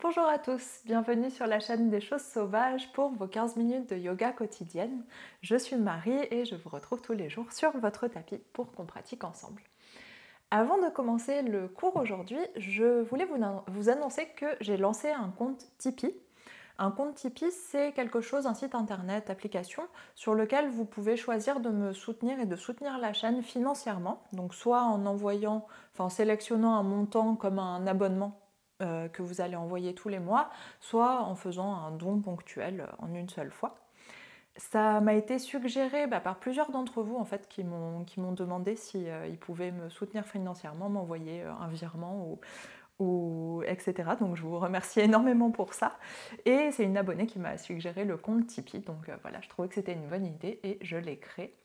Bonjour à tous, bienvenue sur la chaîne des choses sauvages pour vos 15 minutes de yoga quotidienne. Je suis Marie et je vous retrouve tous les jours sur votre tapis pour qu'on pratique ensemble. Avant de commencer le cours aujourd'hui, je voulais vous annoncer que j'ai lancé un compte Tipeee. Un compte Tipeee, c'est quelque chose, un site internet, application, sur lequel vous pouvez choisir de me soutenir et de soutenir la chaîne financièrement. Donc soit en sélectionnant un montant comme un abonnement que vous allez envoyer tous les mois, soit en faisant un don ponctuel en une seule fois. Ça m'a été suggéré par plusieurs d'entre vous en fait, qui m'ont demandé si ils pouvaient me soutenir financièrement, m'envoyer un virement ou etc. Donc je vous remercie énormément pour ça. Et c'est une abonnée qui m'a suggéré le compte Tipeee. Donc voilà, je trouvais que c'était une bonne idée et je l'ai créé.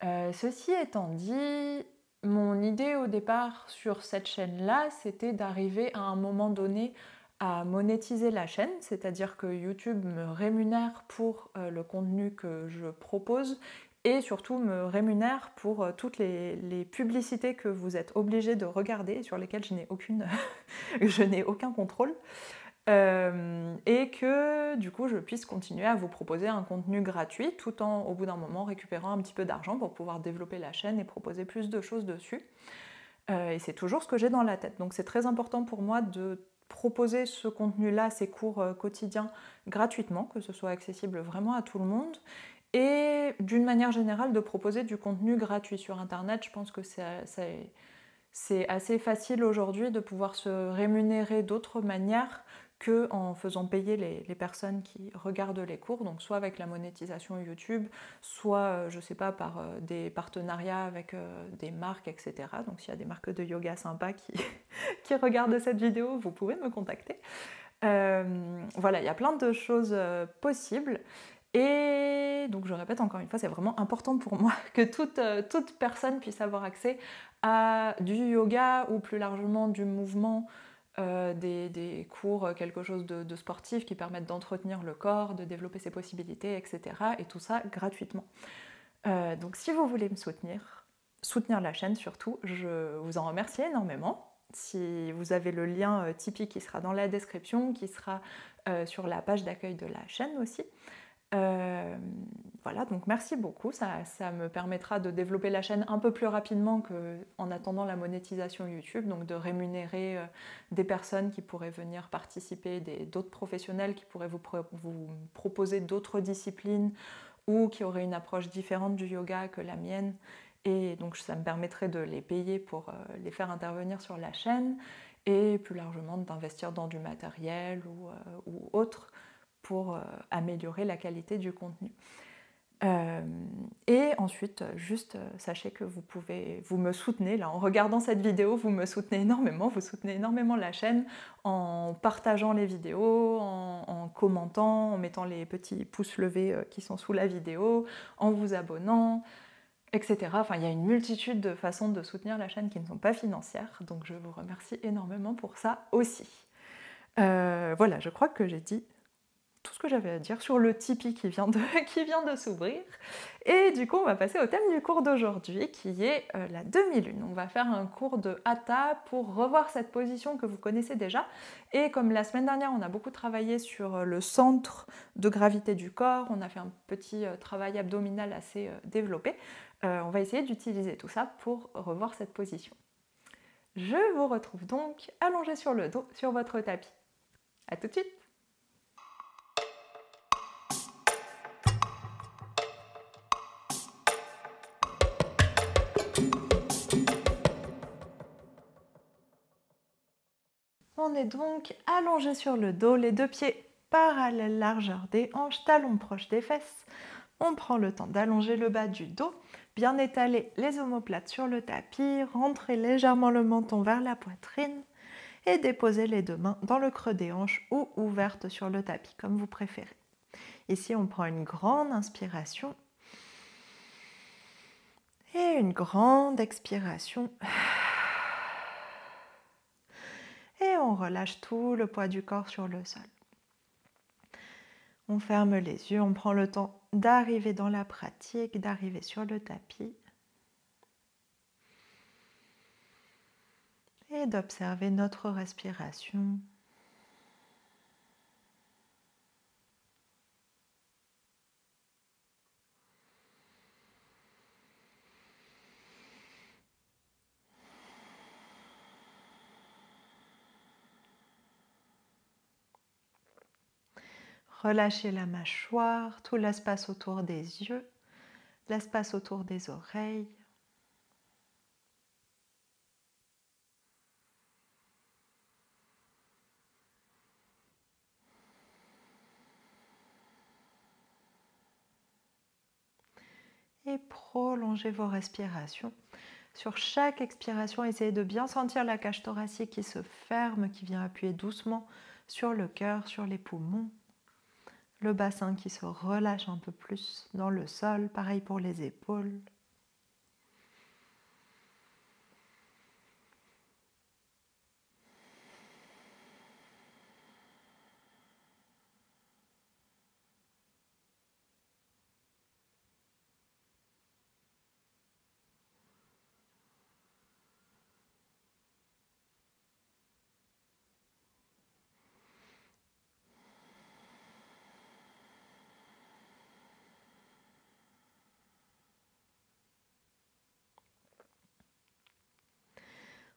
Ceci étant dit, mon idée au départ sur cette chaîne-là, c'était d'arriver à un moment donné à monétiser la chaîne, c'est-à-dire que YouTube me rémunère pour le contenu que je propose et surtout me rémunère pour toutes les publicités que vous êtes obligés de regarder sur lesquelles je n'ai aucun contrôle. Et que du coup je puisse continuer à vous proposer un contenu gratuit tout en au bout d'un moment récupérant un petit peu d'argent pour pouvoir développer la chaîne et proposer plus de choses dessus. Et c'est toujours ce que j'ai dans la tête. Donc c'est très important pour moi de proposer ce contenu-là, ces cours quotidiens gratuitement, que ce soit accessible vraiment à tout le monde. Et d'une manière générale de proposer du contenu gratuit sur Internet. Je pense que c'est assez facile aujourd'hui de pouvoir se rémunérer d'autres manières qu'en faisant payer les personnes qui regardent les cours, donc soit avec la monétisation YouTube, soit, je sais pas, par des partenariats avec des marques, etc. Donc s'il y a des marques de yoga sympas qui regardent cette vidéo, vous pouvez me contacter. Voilà, il y a plein de choses possibles. Et donc je répète encore une fois, c'est vraiment important pour moi que toute personne puisse avoir accès à du yoga ou plus largement du mouvement, des cours, quelque chose de sportif qui permettent d'entretenir le corps, de développer ses possibilités, etc. Et tout ça gratuitement. Donc si vous voulez me soutenir la chaîne surtout, je vous en remercie énormément. Si vous avez le lien Tipeee qui sera dans la description, qui sera sur la page d'accueil de la chaîne aussi. Voilà, donc merci beaucoup, ça me permettra de développer la chaîne un peu plus rapidement qu'en attendant la monétisation YouTube, donc de rémunérer des personnes qui pourraient venir participer, d'autres professionnels qui pourraient vous proposer d'autres disciplines ou qui auraient une approche différente du yoga que la mienne. Et donc ça me permettrait de les payer pour les faire intervenir sur la chaîne et plus largement d'investir dans du matériel ou autre pour améliorer la qualité du contenu. Et ensuite, juste sachez que vous me soutenez, là en regardant cette vidéo, vous me soutenez énormément la chaîne en partageant les vidéos, en commentant, en mettant les petits pouces levés qui sont sous la vidéo, en vous abonnant, etc. Enfin, il y a une multitude de façons de soutenir la chaîne qui ne sont pas financières, donc je vous remercie énormément pour ça aussi. Voilà, je crois que j'ai dit tout ce que j'avais à dire sur le Tipeee qui vient de s'ouvrir. Et du coup, on va passer au thème du cours d'aujourd'hui qui est la demi-lune. On va faire un cours de Hatha pour revoir cette position que vous connaissez déjà. Et comme la semaine dernière, on a beaucoup travaillé sur le centre de gravité du corps, on a fait un petit travail abdominal assez développé, on va essayer d'utiliser tout ça pour revoir cette position. Je vous retrouve donc allongé sur le dos sur votre tapis. A tout de suite! On est donc allongé sur le dos, les deux pieds parallèles largeur des hanches, talons proches des fesses. On prend le temps d'allonger le bas du dos, bien étaler les omoplates sur le tapis, rentrer légèrement le menton vers la poitrine et déposer les deux mains dans le creux des hanches ou ouvertes sur le tapis, comme vous préférez. Ici, on prend une grande inspiration et une grande expiration. Et on relâche tout le poids du corps sur le sol. On ferme les yeux, on prend le temps d'arriver dans la pratique, d'arriver sur le tapis et d'observer notre respiration. Relâchez la mâchoire, tout l'espace autour des yeux, l'espace autour des oreilles. Et prolongez vos respirations. Sur chaque expiration, essayez de bien sentir la cage thoracique qui se ferme, qui vient appuyer doucement sur le cœur, sur les poumons. Le bassin qui se relâche un peu plus dans le sol, pareil pour les épaules.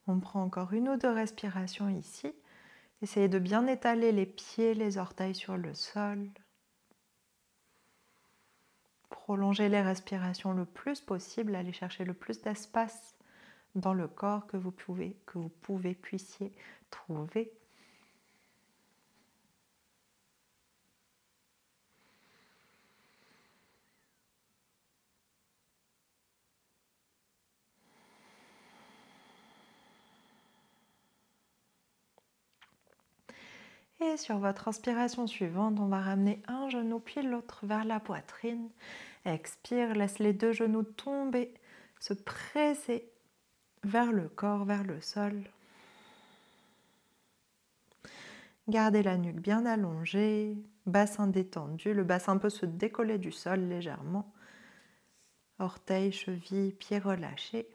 On prend encore une ou deux respirations ici. Essayez de bien étaler les pieds, les orteils sur le sol. Prolongez les respirations le plus possible, allez chercher le plus d'espace dans le corps que vous puissiez trouver. Et sur votre inspiration suivante, on va ramener un genou puis l'autre vers la poitrine. Expire, laisse les deux genoux tomber, se presser vers le corps, vers le sol. Gardez la nuque bien allongée, bassin détendu. Le bassin peut se décoller du sol légèrement. Orteils, chevilles, pieds relâchés.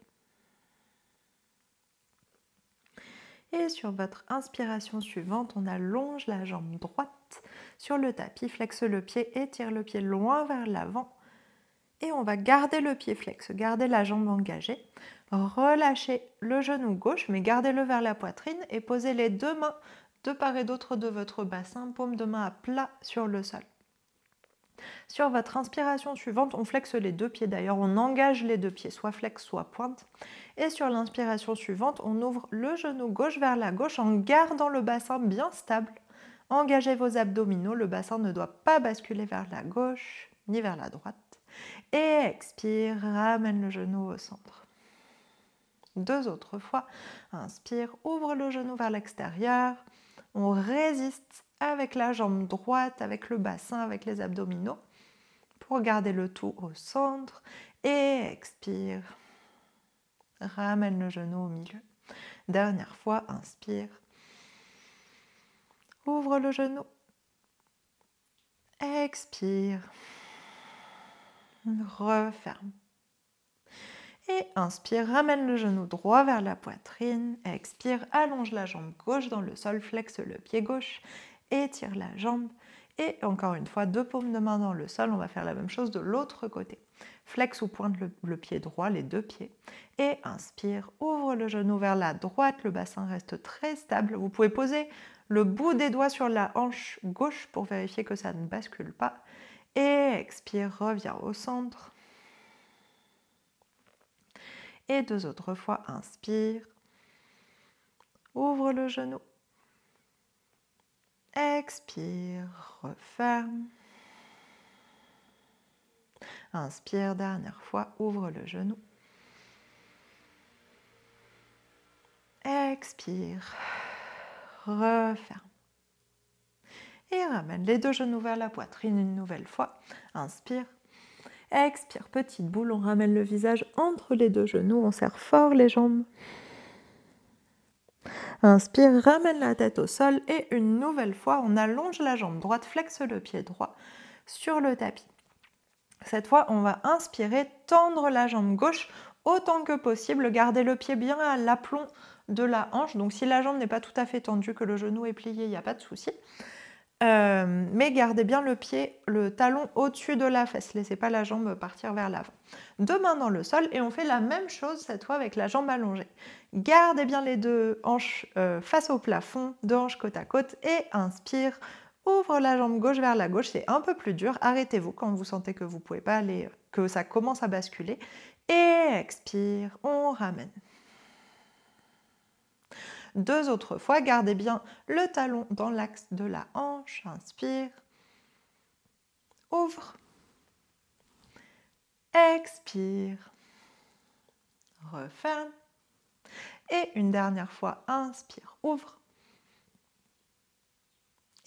Et sur votre inspiration suivante, on allonge la jambe droite sur le tapis, flexe le pied, étire le pied loin vers l'avant. Et on va garder le pied flex, garder la jambe engagée. Relâchez le genou gauche, mais gardez-le vers la poitrine et posez les deux mains de part et d'autre de votre bassin, paume de main à plat sur le sol. Sur votre inspiration suivante, on flexe les deux pieds. D'ailleurs, on engage les deux pieds, soit flex, soit pointe. Et sur l'inspiration suivante, on ouvre le genou gauche vers la gauche en gardant le bassin bien stable. Engagez vos abdominaux, le bassin ne doit pas basculer vers la gauche ni vers la droite. Et expire, ramène le genou au centre. Deux autres fois, inspire, ouvre le genou vers l'extérieur. On résiste avec la jambe droite, avec le bassin, avec les abdominaux pour garder le tout au centre. Et expire, ramène le genou au milieu. Dernière fois, inspire, ouvre le genou, expire, referme. Et inspire, ramène le genou droit vers la poitrine. Expire, allonge la jambe gauche dans le sol, flexe le pied gauche, étire la jambe. Et encore une fois, deux paumes de main dans le sol. On va faire la même chose de l'autre côté. Flexe ou pointe le pied droit, les deux pieds. Et inspire, ouvre le genou vers la droite. Le bassin reste très stable. Vous pouvez poser le bout des doigts sur la hanche gauche pour vérifier que ça ne bascule pas. Et expire, reviens au centre. Et deux autres fois, inspire, ouvre le genou, expire, referme. Inspire, dernière fois, ouvre le genou. Expire, referme. Et ramène les deux genoux vers la poitrine une nouvelle fois. Inspire. Expire, petite boule, on ramène le visage entre les deux genoux, on serre fort les jambes. Inspire, ramène la tête au sol et une nouvelle fois, on allonge la jambe droite, flexe le pied droit sur le tapis. Cette fois, on va inspirer, tendre la jambe gauche autant que possible, garder le pied bien à l'aplomb de la hanche. Donc si la jambe n'est pas tout à fait tendue, que le genou est plié, il n'y a pas de souci. Mais gardez bien le pied, le talon au-dessus de la fesse, laissez pas la jambe partir vers l'avant. Deux mains dans le sol et on fait la même chose cette fois avec la jambe allongée. Gardez bien les deux hanches face au plafond, deux hanches côte à côte et inspire, Ouvre la jambe gauche vers la gauche, c'est un peu plus dur. Arrêtez-vous quand vous sentez que vous ne pouvez pas aller, que ça commence à basculer. Et expire, on ramène. 2 autres fois, gardez bien le talon dans l'axe de la hanche. Inspire. Ouvre. Expire. Referme. Et une dernière fois, inspire, ouvre.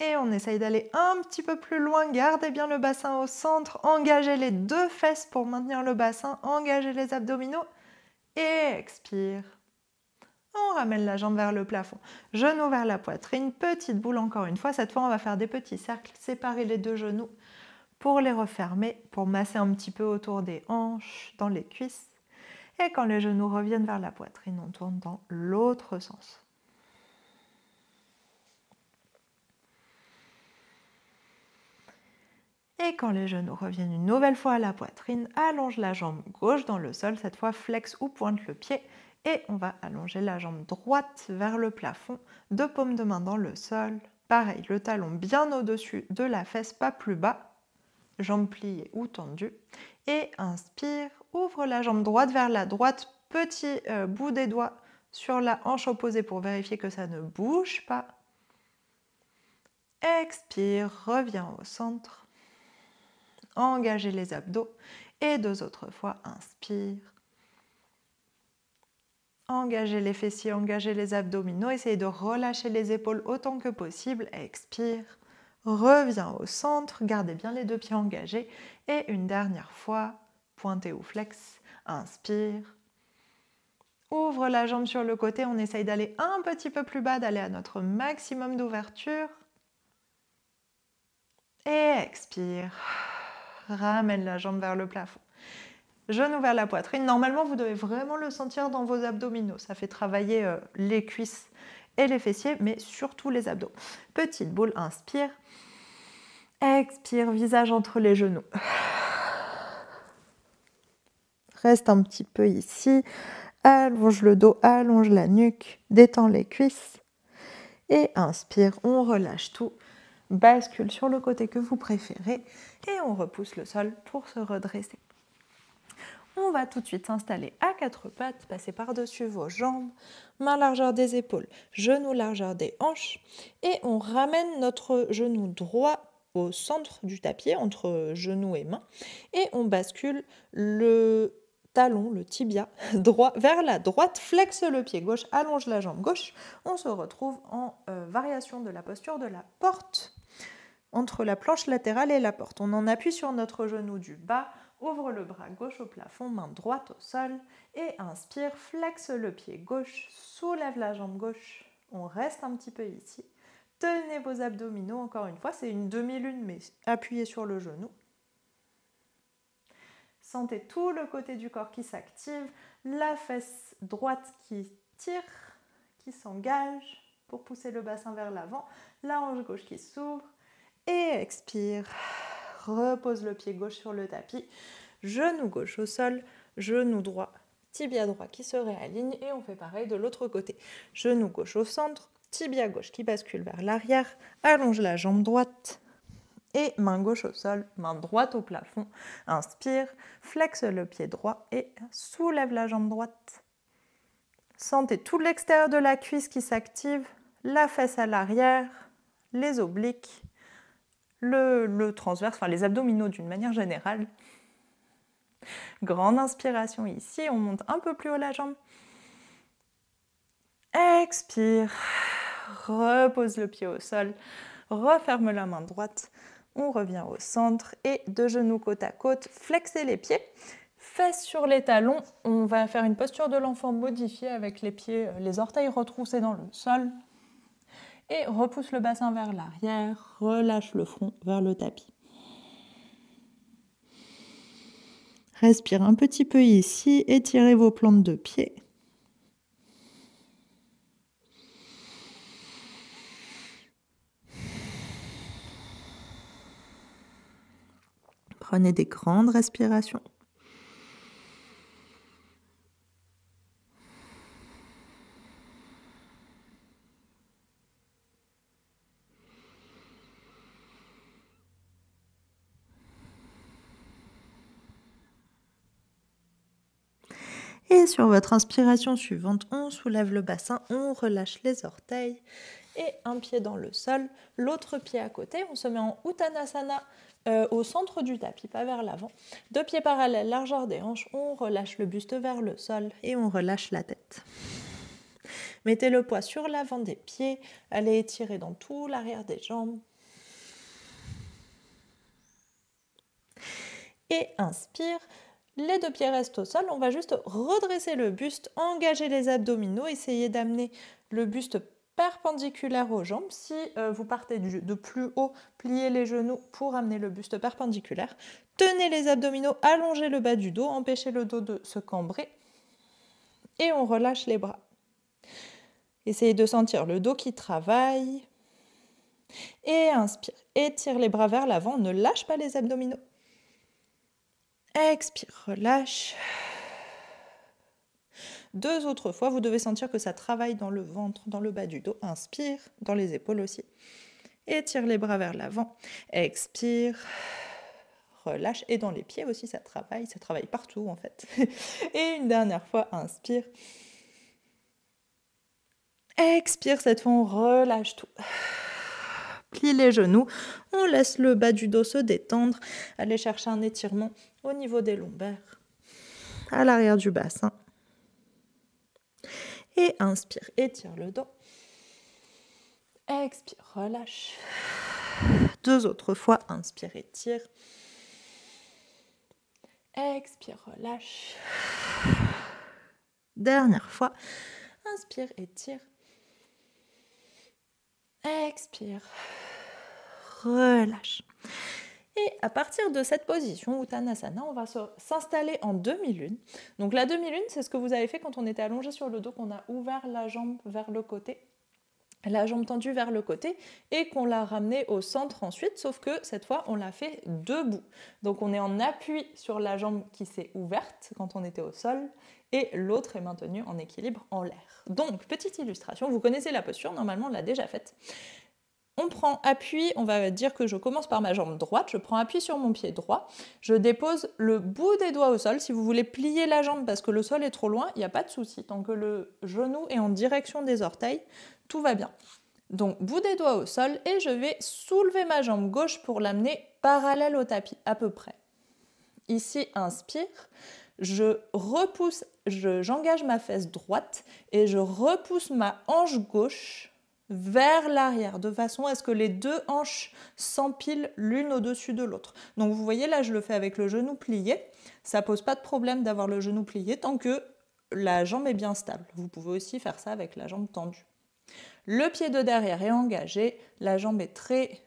Et on essaye d'aller un petit peu plus loin. Gardez bien le bassin au centre. Engagez les 2 fesses pour maintenir le bassin. Engagez les abdominaux. Et expire. On ramène la jambe vers le plafond. Genou vers la poitrine. Petite boule encore une fois. Cette fois, on va faire des petits cercles. Séparer les 2 genoux pour les refermer, pour masser un petit peu autour des hanches, dans les cuisses. Et quand les genoux reviennent vers la poitrine, on tourne dans l'autre sens. Et quand les genoux reviennent une nouvelle fois à la poitrine, allonge la jambe gauche dans le sol, cette fois flex ou pointe le pied. Et on va allonger la jambe droite vers le plafond, 2 paumes de main dans le sol. Pareil, le talon bien au-dessus de la fesse, pas plus bas. Jambe pliée ou tendue. Et inspire, ouvre la jambe droite vers la droite, petit bout des doigts sur la hanche opposée pour vérifier que ça ne bouge pas. Expire, reviens au centre. Engagez les abdos. Et 2 autres fois, inspire. Engagez les fessiers, engagez les abdominaux. Essayez de relâcher les épaules autant que possible. Expire. Reviens au centre. Gardez bien les 2 pieds engagés. Et une dernière fois, pointé ou flex. Inspire. Ouvre la jambe sur le côté. On essaye d'aller un petit peu plus bas, d'aller à notre maximum d'ouverture. Et expire. Ramène la jambe vers le plafond. Genou vers la poitrine. Normalement, vous devez vraiment le sentir dans vos abdominaux. Ça fait travailler les cuisses et les fessiers, mais surtout les abdos. Petite boule, inspire. Expire, visage entre les genoux. Reste un petit peu ici. Allonge le dos, allonge la nuque, détends les cuisses. Et inspire, on relâche tout. Bascule sur le côté que vous préférez et on repousse le sol pour se redresser. On va tout de suite s'installer à 4 pattes, passer par-dessus vos jambes, main largeur des épaules, genou largeur des hanches et on ramène notre genou droit au centre du tapis, entre genou et main et on bascule le talon, le tibia droit vers la droite, flexe le pied gauche, allonge la jambe gauche. On se retrouve en variation de la posture de la porte entre la planche latérale et la porte. On en appuie sur notre genou du bas, ouvre le bras gauche au plafond, main droite au sol et inspire, flexe le pied gauche, soulève la jambe gauche. On reste un petit peu ici. Tenez vos abdominaux, encore une fois, c'est une demi-lune mais appuyez sur le genou. Sentez tout le côté du corps qui s'active, la fesse droite qui tire, qui s'engage pour pousser le bassin vers l'avant, la hanche gauche qui s'ouvre et expire. Repose le pied gauche sur le tapis, genou gauche au sol, genou droit, tibia droit qui se réaligne et on fait pareil de l'autre côté. Genou gauche au centre, tibia gauche qui bascule vers l'arrière, allonge la jambe droite. Et main gauche au sol, main droite au plafond. Inspire, flexe le pied droit et soulève la jambe droite. Sentez tout l'extérieur de la cuisse qui s'active, la fesse à l'arrière, les obliques, le transverse, enfin les abdominaux d'une manière générale. Grande inspiration ici, on monte un peu plus haut la jambe. Expire, repose le pied au sol, referme la main droite. On revient au centre et 2 genoux côte à côte, flexez les pieds, fesses sur les talons. On va faire une posture de l'enfant modifiée avec les pieds, les orteils retroussés dans le sol. Et repousse le bassin vers l'arrière, relâche le front vers le tapis. Respire un petit peu ici, étirez vos plantes de pied. Prenez des grandes respirations. Et sur votre inspiration suivante, on soulève le bassin, on relâche les orteils et un pied dans le sol, l'autre pied à côté. On se met en Uttanasana au centre du tapis, pas vers l'avant. 2 pieds parallèles, largeur des hanches, on relâche le buste vers le sol et on relâche la tête. Mettez le poids sur l'avant des pieds, allez étirer dans tout l'arrière des jambes. Et inspire, les 2 pieds restent au sol, on va juste redresser le buste, engager les abdominaux, essayer d'amener le buste perpendiculaire aux jambes. Si vous partez de plus haut, pliez les genoux pour amener le buste perpendiculaire. Tenez les abdominaux, allongez le bas du dos, empêchez le dos de se cambrer et on relâche les bras. Essayez de sentir le dos qui travaille. Et inspire, étire les bras vers l'avant, ne lâche pas les abdominaux. Expire, relâche. 2 autres fois, vous devez sentir que ça travaille dans le ventre, dans le bas du dos. Inspire, dans les épaules aussi. Étire les bras vers l'avant. Expire, relâche. Et dans les pieds aussi, ça travaille partout en fait. Et une dernière fois, inspire. Expire, cette fois on relâche tout. Plie les genoux, on laisse le bas du dos se détendre. Allez chercher un étirement au niveau des lombaires, à l'arrière du bassin. Et inspire, étire le dos. Expire, relâche. 2 autres fois, inspire, étire. Expire, relâche. Dernière fois, inspire, étire. Expire, relâche. Et à partir de cette position, Uttanasana, on va s'installer en demi-lune. Donc la demi-lune, c'est ce que vous avez fait quand on était allongé sur le dos, qu'on a ouvert la jambe vers le côté, la jambe tendue vers le côté, et qu'on l'a ramenée au centre ensuite, sauf que cette fois, on l'a fait debout. Donc on est en appui sur la jambe qui s'est ouverte quand on était au sol, et l'autre est maintenu en équilibre en l'air. Donc, petite illustration, vous connaissez la posture, normalement on l'a déjà faite. On prend appui, on va dire que je commence par ma jambe droite, je prends appui sur mon pied droit, je dépose le bout des doigts au sol. Si vous voulez plier la jambe parce que le sol est trop loin, il n'y a pas de souci. Tant que le genou est en direction des orteils, tout va bien. Donc, bout des doigts au sol et je vais soulever ma jambe gauche pour l'amener parallèle au tapis, à peu près. Ici, inspire, j'engage ma fesse droite et je repousse ma hanche gauche vers l'arrière, de façon à ce que les 2 hanches s'empilent l'une au-dessus de l'autre. Donc vous voyez, là je le fais avec le genou plié. Ça pose pas de problème d'avoir le genou plié tant que la jambe est bien stable. Vous pouvez aussi faire ça avec la jambe tendue. Le pied de derrière est engagé, la jambe est très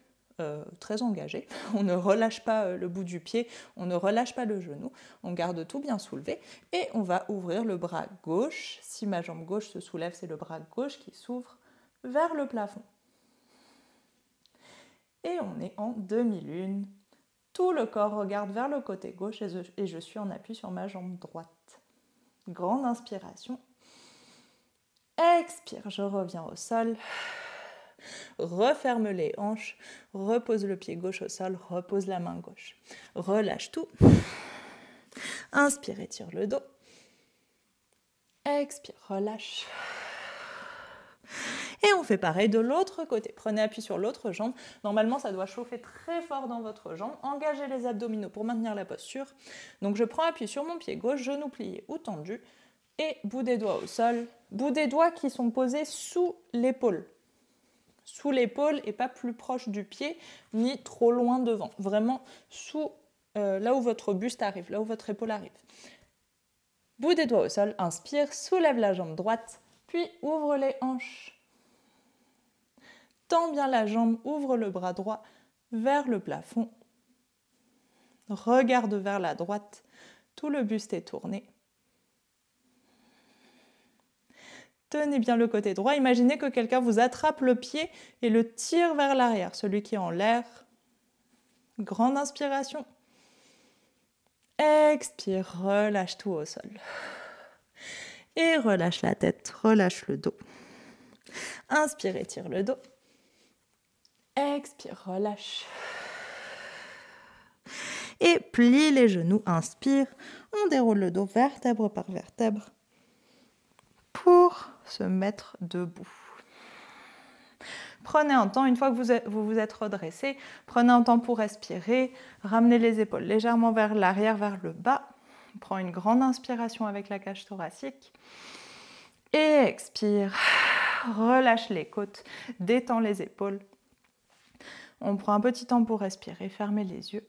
engagée. On ne relâche pas le bout du pied, on ne relâche pas le genou, on garde tout bien soulevé et on va ouvrir le bras gauche. Si ma jambe gauche se soulève, c'est le bras gauche qui s'ouvre vers le plafond. Et on est en demi-lune. Tout le corps regarde vers le côté gauche et je suis en appui sur ma jambe droite. Grande inspiration. Expire, je reviens au sol. Referme les hanches, repose le pied gauche au sol, repose la main gauche. Relâche tout. Inspire, étire le dos. Expire, relâche. Et on fait pareil de l'autre côté. Prenez appui sur l'autre jambe. Normalement, ça doit chauffer très fort dans votre jambe. Engagez les abdominaux pour maintenir la posture. Donc, je prends appui sur mon pied gauche, genou plié ou tendu. Et bout des doigts au sol. Bout des doigts qui sont posés sous l'épaule. Sous l'épaule et pas plus proche du pied, ni trop loin devant. Vraiment sous là où votre buste arrive, là où votre épaule arrive. Bout des doigts au sol, inspire, soulève la jambe droite, puis ouvre les hanches. Tends bien la jambe, ouvre le bras droit vers le plafond. Regarde vers la droite, tout le buste est tourné. Tenez bien le côté droit. Imaginez que quelqu'un vous attrape le pied et le tire vers l'arrière, celui qui est en l'air. Grande inspiration. Expire, relâche tout au sol. Et relâche la tête, relâche le dos. Inspire, étire le dos. Expire, relâche. et plie les genoux. Inspire, on déroule le dos vertèbre par vertèbre pour se mettre debout. Prenez un temps, une fois que vous vous êtes redressé, prenez un temps pour respirer, ramenez les épaules légèrement vers l'arrière, vers le bas. On prend une grande inspiration avec la cage thoracique. Et expire, relâche les côtes, détends les épaules. On prend un petit temps pour respirer, fermez les yeux.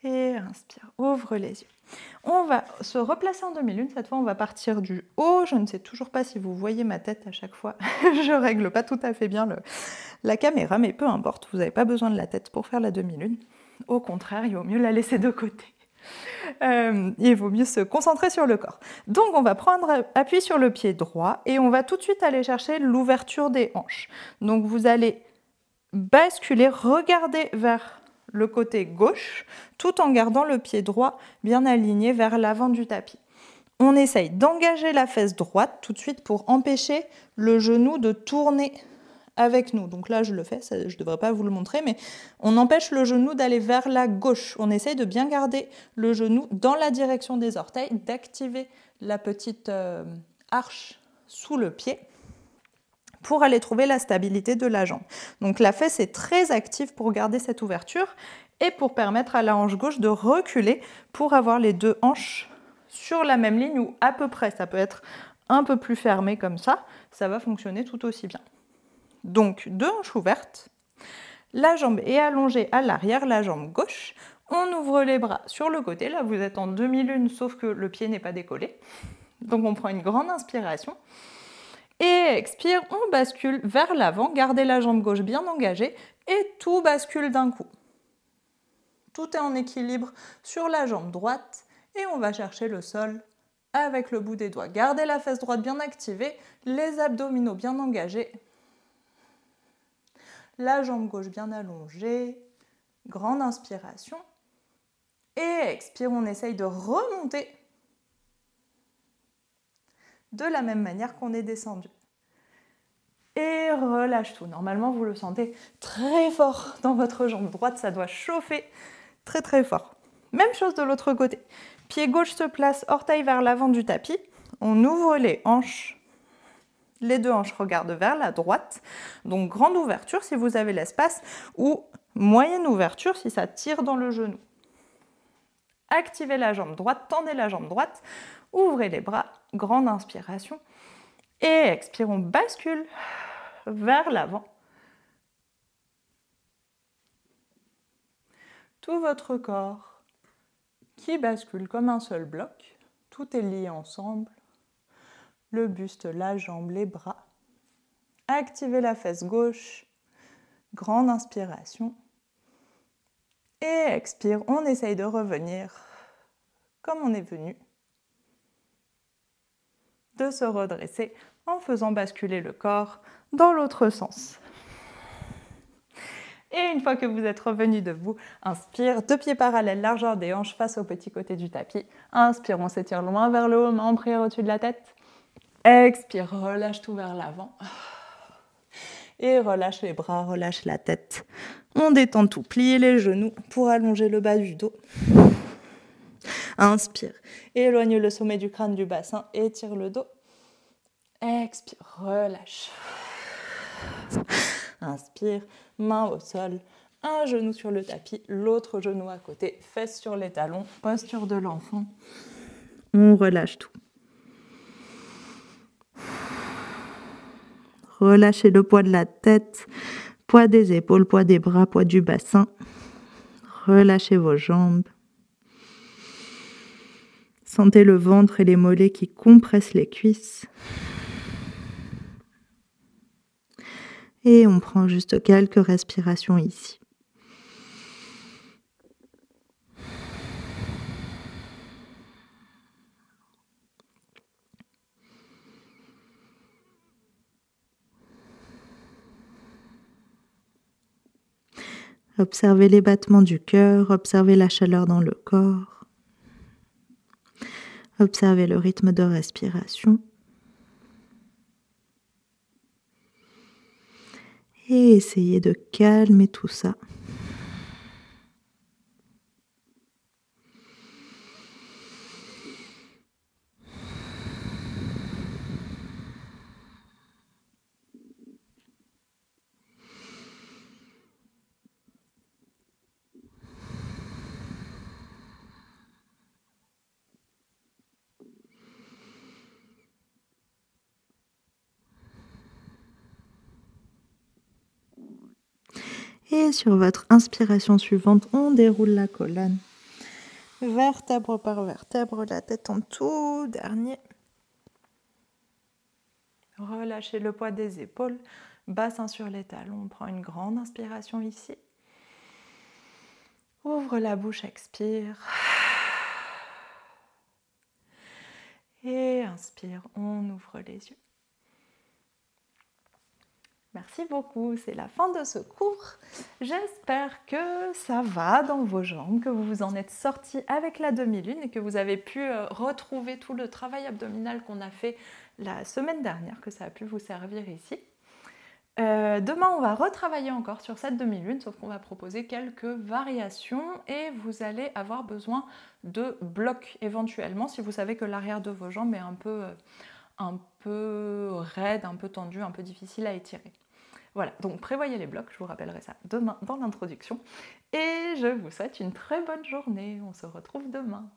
Et inspire, ouvre les yeux. On va se replacer en demi-lune. Cette fois, on va partir du haut. Je ne sais toujours pas si vous voyez ma tête à chaque fois. Je ne règle pas tout à fait bien la caméra, mais peu importe, vous n'avez pas besoin de la tête pour faire la demi-lune. Au contraire, il vaut mieux la laisser de côté. Il vaut mieux se concentrer sur le corps. Donc, on va prendre appui sur le pied droit et on va tout de suite aller chercher l'ouverture des hanches. Donc, vous allez basculer, regarder vers le côté gauche, tout en gardant le pied droit bien aligné vers l'avant du tapis. On essaye d'engager la fesse droite tout de suite pour empêcher le genou de tourner avec nous. Donc là, je le fais, je ne devrais pas vous le montrer, mais on empêche le genou d'aller vers la gauche. On essaye de bien garder le genou dans la direction des orteils, d'activer la petite arche sous le pied pour aller trouver la stabilité de la jambe. Donc la fesse est très active pour garder cette ouverture et pour permettre à la hanche gauche de reculer pour avoir les deux hanches sur la même ligne ou à peu près. Ça peut être un peu plus fermé comme ça va fonctionner tout aussi bien. Donc deux hanches ouvertes, la jambe est allongée à l'arrière, la jambe gauche. On ouvre les bras sur le côté, là vous êtes en demi-lune sauf que le pied n'est pas décollé. Donc on prend une grande inspiration. Et expire, on bascule vers l'avant, gardez la jambe gauche bien engagée et tout bascule d'un coup. Tout est en équilibre sur la jambe droite et on va chercher le sol avec le bout des doigts. Gardez la fesse droite bien activée, les abdominaux bien engagés, la jambe gauche bien allongée, grande inspiration et expire, on essaye de remonter de la même manière qu'on est descendu. Et relâche tout. Normalement, vous le sentez très fort dans votre jambe droite, ça doit chauffer très très fort. Même chose de l'autre côté. Pied gauche se place, orteil vers l'avant du tapis. On ouvre les hanches. Les deux hanches regardent vers la droite. Donc grande ouverture si vous avez l'espace ou moyenne ouverture si ça tire dans le genou. Activez la jambe droite, tendez la jambe droite, ouvrez les bras, grande inspiration. Et expire, on bascule vers l'avant. Tout votre corps qui bascule comme un seul bloc. Tout est lié ensemble. Le buste, la jambe, les bras. Activez la fesse gauche. Grande inspiration. Et expire, on essaye de revenir comme on est venu. De se redresser en faisant basculer le corps dans l'autre sens. Et une fois que vous êtes revenu debout, inspire, deux pieds parallèles, largeur des hanches face au petit côté du tapis. Inspire, on s'étire loin vers le haut, main en prière au-dessus de la tête. Expire, relâche tout vers l'avant. Et relâche les bras, relâche la tête. On détend tout, pliez les genoux pour allonger le bas du dos. Inspire, éloigne le sommet du crâne du bassin, étire le dos. Expire, relâche. Inspire, main au sol, un genou sur le tapis, l'autre genou à côté, fesses sur les talons, posture de l'enfant. On relâche tout. Relâchez le poids de la tête, poids des épaules, poids des bras, poids du bassin. Relâchez vos jambes. Sentez le ventre et les mollets qui compressent les cuisses. Et on prend juste quelques respirations ici. Observez les battements du cœur, observez la chaleur dans le corps. Observez le rythme de respiration. Et essayez de calmer tout ça. Et sur votre inspiration suivante, on déroule la colonne. Vertèbre par vertèbre, la tête en tout dernier. Relâchez le poids des épaules, bassin sur les talons. On prend une grande inspiration ici. Ouvre la bouche, expire. Et inspire, on ouvre les yeux. Merci beaucoup, c'est la fin de ce cours. J'espère que ça va dans vos jambes, que vous vous en êtes sortis avec la demi-lune et que vous avez pu retrouver tout le travail abdominal qu'on a fait la semaine dernière, que ça a pu vous servir ici. Demain, on va retravailler encore sur cette demi-lune, sauf qu'on va proposer quelques variations et vous allez avoir besoin de blocs éventuellement si vous savez que l'arrière de vos jambes est un peu raide, un peu tendu, un peu difficile à étirer. Voilà, donc prévoyez les blocs, je vous rappellerai ça demain dans l'introduction. Et je vous souhaite une très bonne journée, on se retrouve demain.